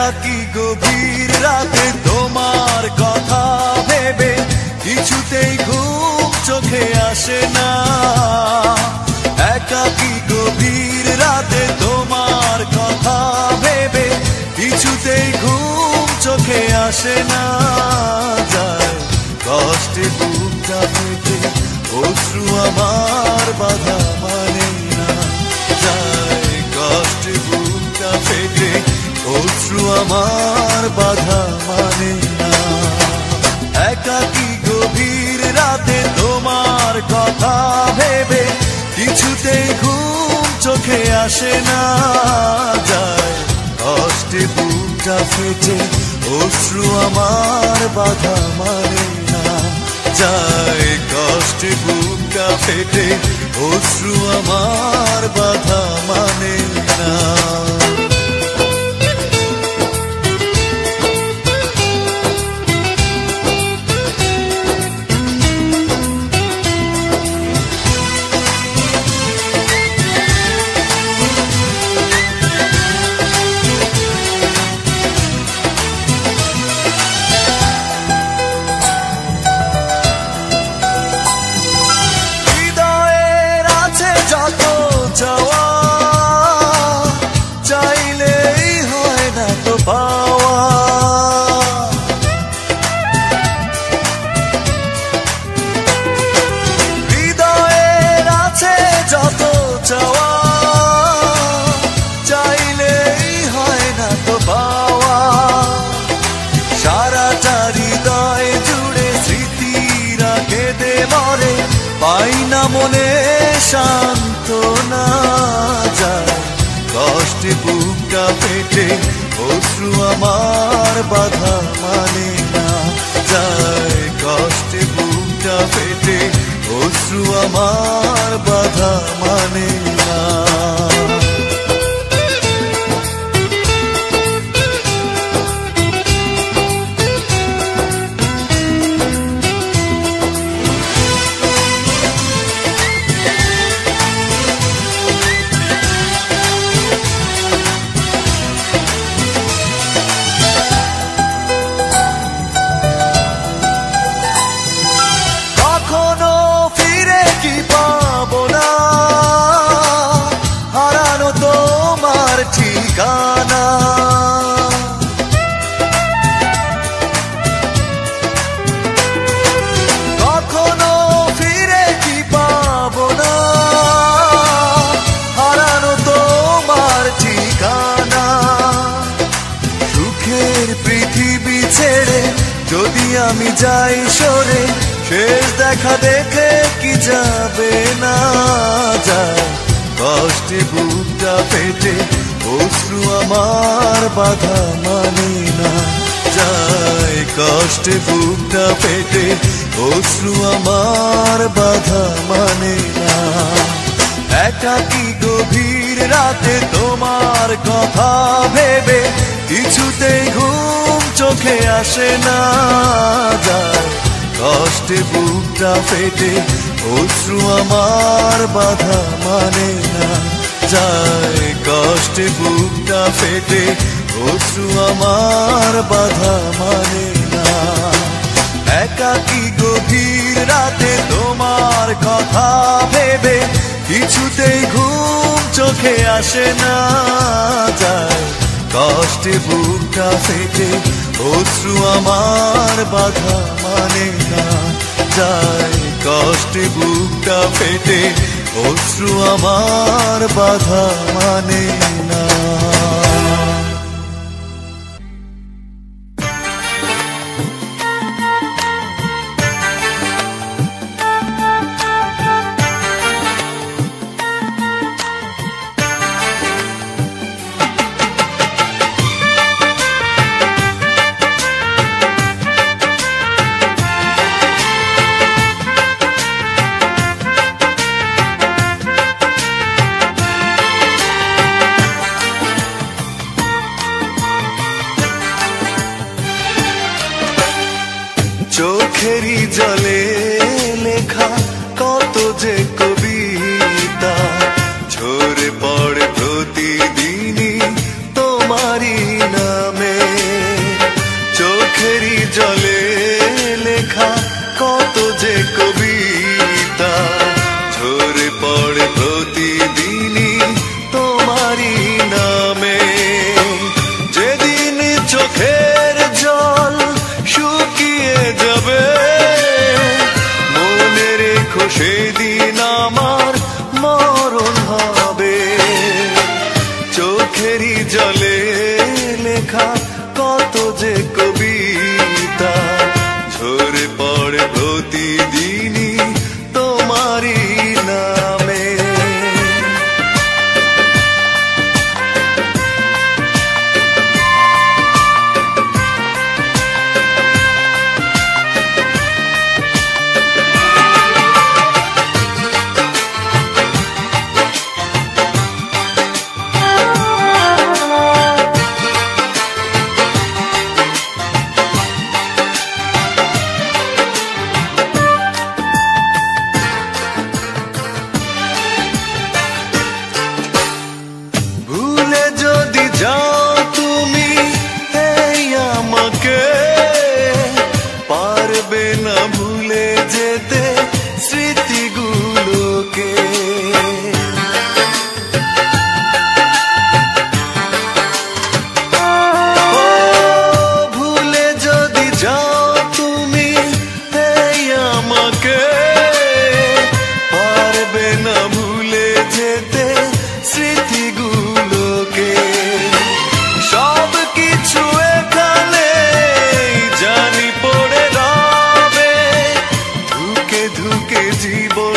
একাকী গভীর রাতে তোমার কথা ভেবে কিছুতেই ঘুম চোখে আসে না। একাকী গভীর রাতে তোমার কথা ভেবে কিছুতেই ঘুম চোখে আসে না। যায় কষ্টে বুকটা ফেটে অশ্রু আমার বাধা মানে না। যায় কষ্টে বুকটা ফেটে অশ্রু আমার বাধা মানে না। একাকী গভীর রাতে তোমার কথা ভেবে কিছুতেই ঘুম চোখে আসে না। যায় কষ্টে বুকটা ফেটে অশ্রু আমার বাধা মানে না। যায় কষ্টে বুকটা ফেটে অশ্রু আমার বাধা মানে না। পাই না মনে সান্ত্বনা। যায় কষ্টে বুকটা ফেটে অশ্রু আমার বাধা মানে না। যায় কষ্টে বুকটা ফেটে অশ্রু আমার বাধা মানে না। কখনো ফিরে কি পাবো না, হারানো তোমার ঠিকানা। সুখের পৃথিবী ছেড়ে যদি আমি যাই সরে, শেষ দেখা দেখে কি যাবে না। যায় কষ্টে বুকটা ফেটে অশ্রু আমার বাধা মানে না। যায় কষ্টে বুকটা ফেটে অশ্রু আমার বাধা মানে না। একাকী গভীর রাতে তোমার কথা ভেবে কিছুতেই ঘুম চোখে আসে না। যায় কষ্টে বুকটা ফেটে অশ্রু আমার বাধা মানে না। যায় কষ্টে বুকটা ফেটে অশ্রু আমার বাধা মানে না। একাকী গভীর রাতে তোমার কথা ভেবে কিছুতেই ঘুম চোখে আসে না। যায় কষ্টে বুকটা ফেটে অশ্রু আমার বাধা মানে না। যায় কষ্টে বুকটা ফেটে অশ্রু আমার বাধা মানে না। চোখেরই জলে লেখা কত যে কবিতা ঝরে পড়ে প্রতিদিনই তোমারই নামে।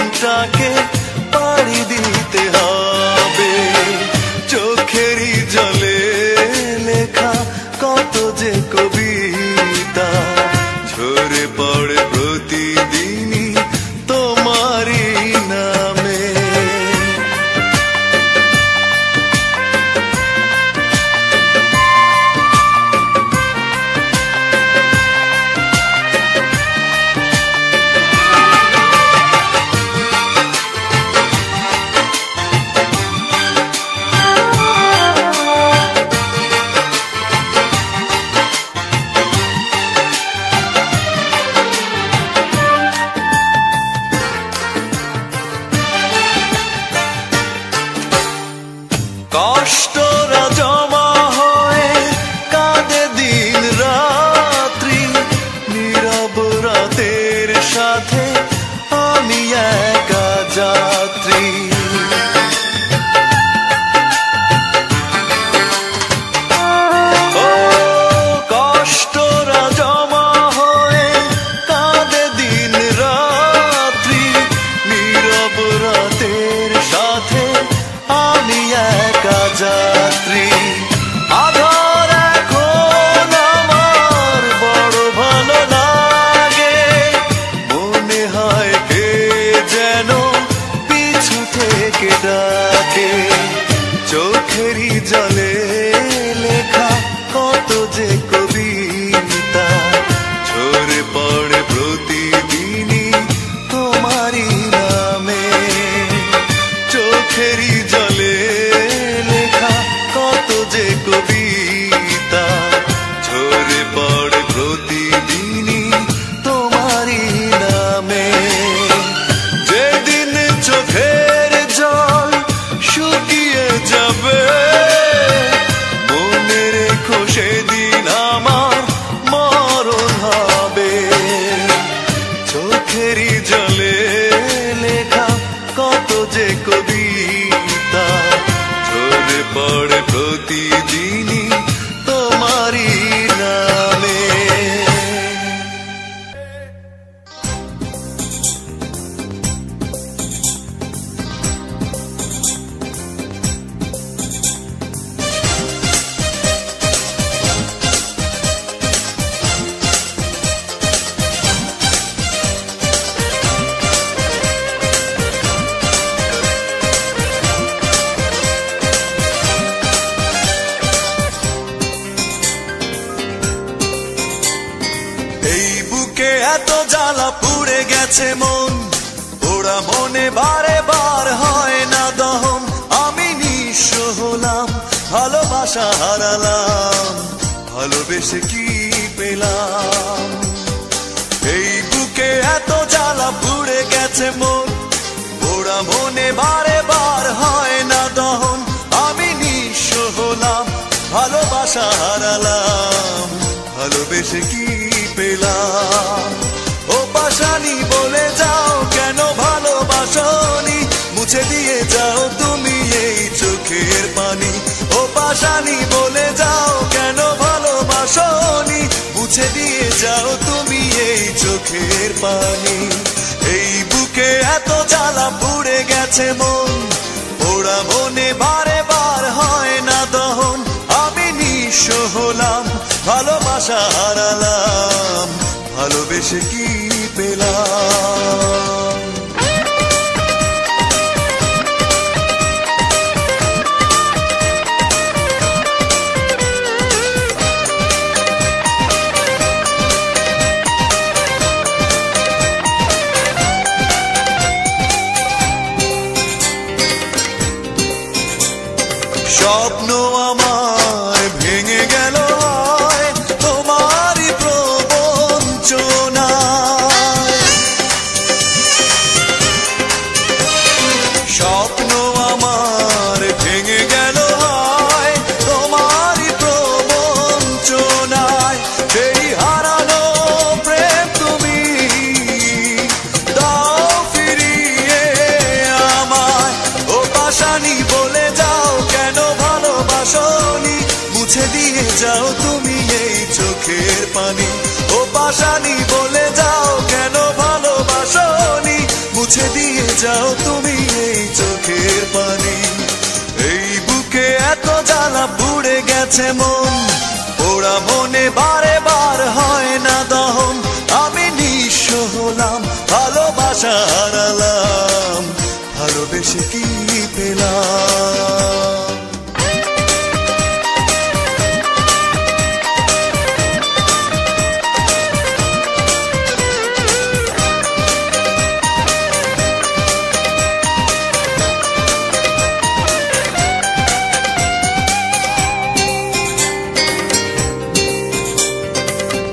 জীবনটাকে পাড়ি দিতে হবে। চোখেরই জলে লেখা কত যে কবিতা ঝরে পড়ে প্রতিদিনই তোমারই নামে। কষ্টরা জমা হয়ে কাঁদে দিন রাত্রি, নীরব রাতের সাথে আমি একা যাত্রী। ও কষ্টরা জমা হয়ে কাঁদে দিন রাত্রি, নীরব রাতের সাথে আমি একা যাত্রী। আধার এখন আমার বড় ভালো লাগে, মনে হয় কে যেন পিছু থেকে ডাকে। চোখেরই জলে লেখা কত যে কবিতা ঝরে পড়ে প্রতিদিনই তোমারই নামে। চোখেরই জলে লেখা কত যে কবিতা ঝরে পড়ে প্রতিদিনই তোমারই নামে। যেদিন চোখের জল শুকিয়ে যাবে মনে রেখো সেদিন আমার মরণ হবে। চোখেরই জলে লেখা কত যে কবিতা ঝরে পড়ে প্রতিদিনই তোমারই নামে। এই বুকে এত জ্বালা পুড়ে গেছে মন, ওরা মনে বারে বার হয় না দহন। আমি নিঃস্ব হলাম, ভালোবাসা হারালাম, ভালোবেসে কি পেলাম। এই বুকে এত জ্বালা পুড়ে গেছে মন, ওরা মনে বারে বার হয় না দহন। আমি নিঃস্ব হলাম, ভালোবাসা হারালাম, ভালোবেসে কি পেলাম। ও পাশানি বলে যাও কেন ভালোবাসনি, মুছে দিয়ে যাও তুমি এই চোখের পানি। ও পাশানি বলে যাও কেন ভালোবাসনি, মুছে দিয়ে যাও তুমি এই চোখের পানি। এই বুকে এত জ্বালা পুড়ে গেছে মন, ওরা মনে বারে বার হয় না দহন। আমি নিঃস্ব হলাম, ভালোবাসা হারালাম, ভালোবেসে কি পেলাম। স্বপ্ন আমার ভেঙে গেল তোমারই প্রবঞ্চনায়। স্বপ্ন আমার ভেঙে গেল তোমারই প্রবঞ্চনায়। সেই হারানো প্রেম তুমি দাও ফিরিয়ে আমায়। ও পাশানি বলে যাও কেন ভালোবাসনি, মুছে দিয়ে যাও তুমি এই চোখের পানি। ও পাশানি বলে যাও কেন ভালোবাসনি, মুছে দিয়ে যাও তুমি এই চোখের পানি। এই বুকে এত জ্বালা পুড়ে গেছে মন, পোড়া মনে বারে বার হয় না দহন। আমি নিঃস্ব হলাম, ভালোবাসা হারালাম, ভালোবেসে কি পেলাম?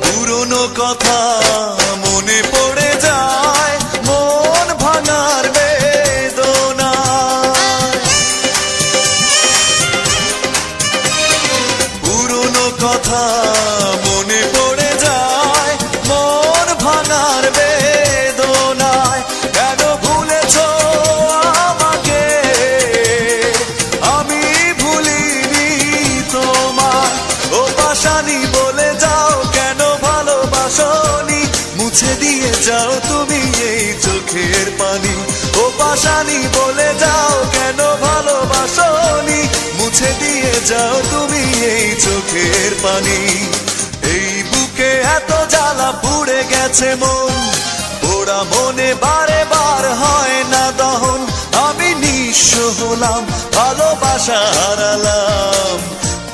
পুরনো কথা মনে পড়ে যায়, মন ভাঙার বেদনা। পুরনো কথা মনে পড়ে যায়, মন ভাঙার বেদনায়। কেন ভুলেছো আমাকে, আমি ভুলিনি তোমায়। ও পাশানি বলে যাও কেন ভালোবাসনি, মুছে দিয়ে যাও তুমি এই চোখের পানি। ও পাশানি বলে যাও কেন ভালোবাসনি, মুছে দিয়ে যাও তুমি এই চোখের পানি। এই বুকে এত জ্বালা পুড়ে গেছে মন, পোড়া মনে বারে বার হয় না দহন। আমি নিঃস্ব হলাম, ভালোবাসা হারালাম,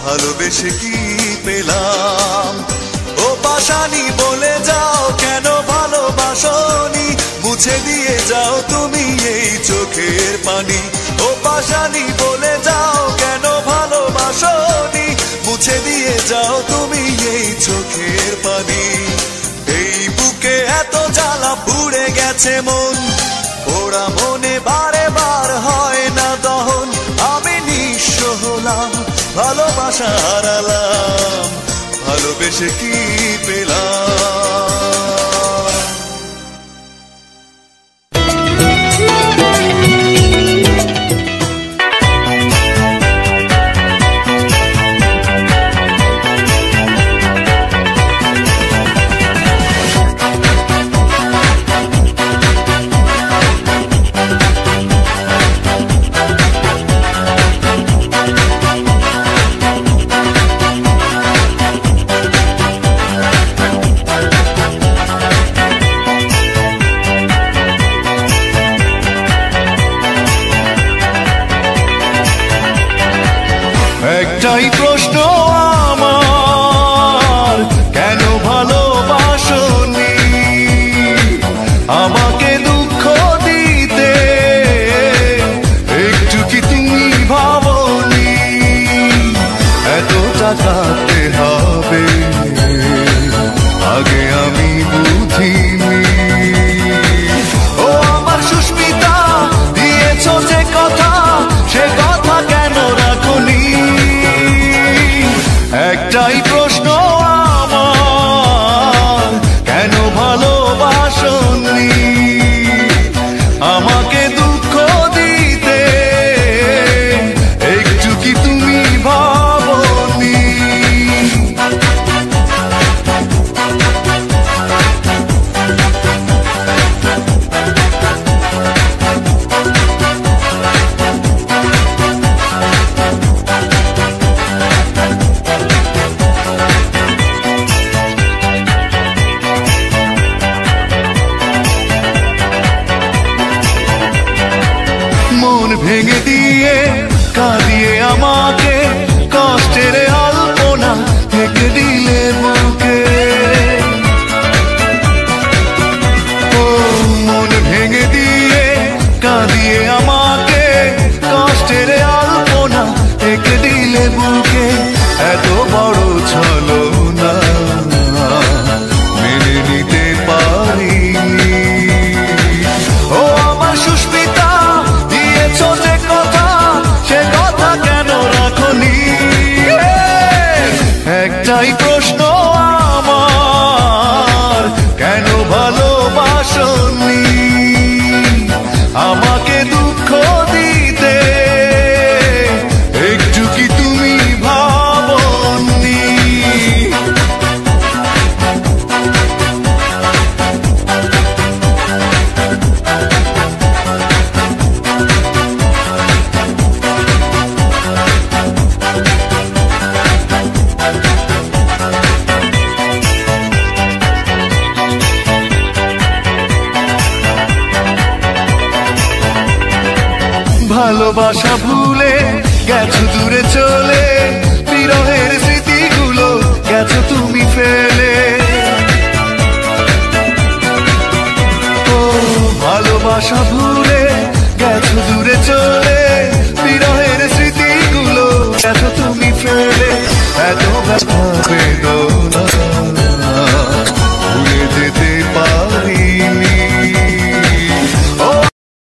ভালোবেসে কি পেলাম? ও পাশানি বলে যাও কেন ভালোবাসনি, মুছে দিয়ে যাও তুমি এই চোখের পানি। ও পাশানি বলে যাও কেন ভালোবাসনি, মুছে দিয়ে যাও তুমি এই চোখের পানি। এই বুকে এত জ্বালা পুড়ে গেছে মন, পোড়া মনে বারে বার হয় না দহন। আমি নিঃস্ব হলাম, ভালোবাসা হারালাম, ভালোবেসে কি পেলাম? একটাই প্রশ্ন আমার, কেন ভালোবাসনি আমাকে দুঃখ দিতে? একটু কি তুমি ভাবনি এতটা কাঁদতে হবে? আগে আমি বুঝিনি। ও আমার সুস্মিতা, দিয়েছো যে কথা, সে কথা কেন রাখনি? একটাই প্রশ্ন আমার, কেন ভালোবাসনি আমাকে দুঃখ দিতে? একটু কি তুমি ভাবনি? মন ভেঙে দিয়ে কাঁদিয়ে আমাকে কষ্টের আলপনা থেকে দিলে বুকে। ও মন ভেঙে দিয়ে কাঁদিয়ে আমাকে কষ্টের আলপনা থেকে দিলে বুকে। এত বড় ছলনা মেনে নিতে পারিনি। ও আমার সুস্মিতা, দিয়েছো যে কথা, সে কথা কেন রাখনি? একটাই প্রশ্ন ভালোবাসা ভুলে গেছো দূরে চলে, বিরহের স্মৃতিগুলো গেছো তুমি ফেলে। ও ভালোবাসা ভুলে গেছো দূরে চলে, বিরহের স্মৃতিগুলো গেছো তুমি ফেলে। এত ব্যথা বেদনা